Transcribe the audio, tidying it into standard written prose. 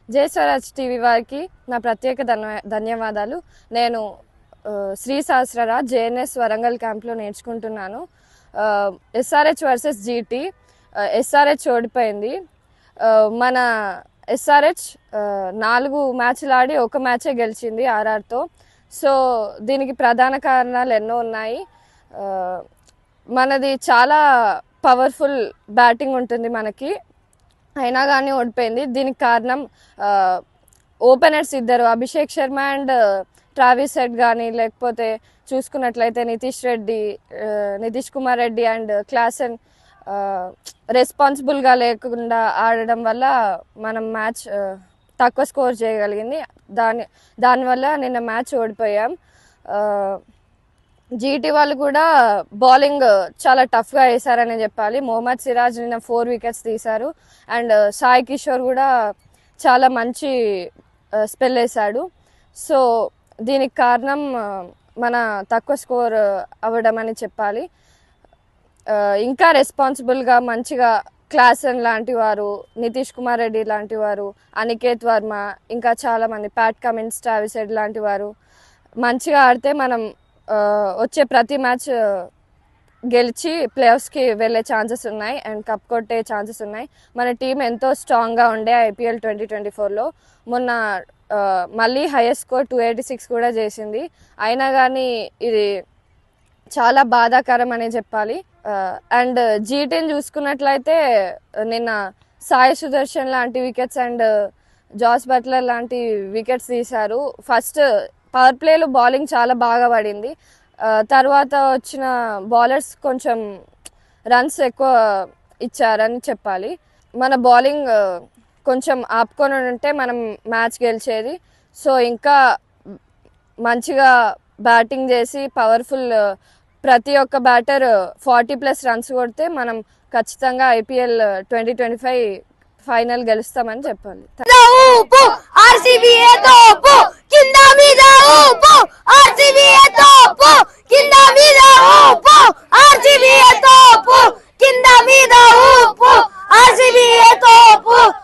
జై స్వరాజ్ టీవీ వారికి నా ప్రత్యేక ధన్యవాదాలు. నేను శ్రీ సహస్రరాజ్ జేఎన్ఎస్ వరంగల్ క్యాంప్లో నేర్చుకుంటున్నాను. SRH versus GT. ఎస్ఆర్హెచ్ ఓడిపోయింది. మన ఎస్ఆర్హెచ్ 4 మ్యాచ్లు ఆడి 1 మ్యాచే గెలిచింది ఆర్ఆర్తో. సో దీనికి ప్రధాన కారణాలు ఎన్నో ఉన్నాయి. మనది చాలా పవర్ఫుల్ బ్యాటింగ్ ఉంటుంది మనకి, అయినా కానీ ఓడిపోయింది. దీనికి కారణం ఓపెనర్స్ ఇద్దరు, Abhishek Sharma and Travis head కానీ, లేకపోతే చూసుకున్నట్లయితే నితీష్ కుమార్ రెడ్డి అండ్ క్లాసెన్ రెస్పాన్సిబుల్గా లేకుండా ఆడడం వల్ల మనం మ్యాచ్ తక్కువ స్కోర్ చేయగలిగింది. దానివల్ల నిన్న మ్యాచ్ ఓడిపోయాం. జీటీ వాళ్ళు కూడా బౌలింగ్ చాలా టఫ్గా వేశారని చెప్పాలి. మొహమ్మద్ సిరాజ్ నిన్న 4 వికెట్స్ తీశారు. అండ్ సాయి కిషోర్ కూడా చాలా మంచి స్పెల్ వేశాడు. సో దీనికి కారణం మన తక్కువ స్కోర్ అవ్వడం అని చెప్పాలి. ఇంకా రెస్పాన్సిబుల్గా మంచిగా క్లాసెన్ లాంటి వారు, నితీష్ కుమార్ రెడ్డి లాంటి వారు, అనికేత్ వర్మ, ఇంకా చాలామంది, ప్యాట్ కమిన్స్, ట్రావిస్ హెడ్ లాంటి వారు మంచిగా ఆడితే మనం వచ్చే ప్రతి మ్యాచ్ గెలిచి ప్లేఆఫ్స్కి వెళ్ళే ఛాన్సెస్ ఉన్నాయి అండ్ కప్ కొట్టే ఛాన్సెస్ ఉన్నాయి. మన టీం ఎంతో స్ట్రాంగ్గా ఉండే IPL 2024లో మొన్న మళ్ళీ హైయెస్ట్ స్కోర్ 286 కూడా చేసింది. అయినా కానీ ఇది చాలా బాధాకరం అనే చెప్పాలి. అండ్ జీటీని చూసుకున్నట్లయితే నిన్న సాయి సుదర్శన్ లాంటి వికెట్స్ అండ్ జాస్ బట్లర్ లాంటి వికెట్స్ తీశారు. ఫస్ట్ పవర్ ప్లేలో బౌలింగ్ చాలా బాగా పడింది. తర్వాత వచ్చిన బౌలర్స్ కొంచెం రన్స్ ఎక్కువ ఇచ్చారని చెప్పాలి. మన బౌలింగ్ కొంచెం ఆపుకొని ఉంటే మనం మ్యాచ్ గెలిచేది. సో ఇంకా మంచిగా బ్యాటింగ్ చేసి పవర్ఫుల్ ప్రతి ఒక్క బ్యాటర్ 40+ రన్స్ కొడితే మనం ఖచ్చితంగా IPL 2025 ఫైనల్ గెలుస్తామని చెప్పాలి. RCB